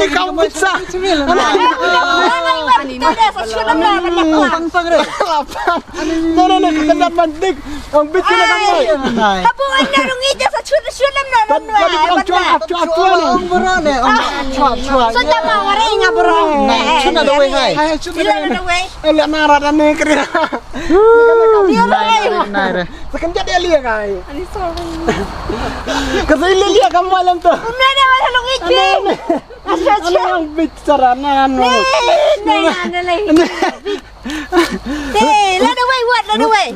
Ini kau bisa. Ano yung bicara na ano? Let away, what? Let away.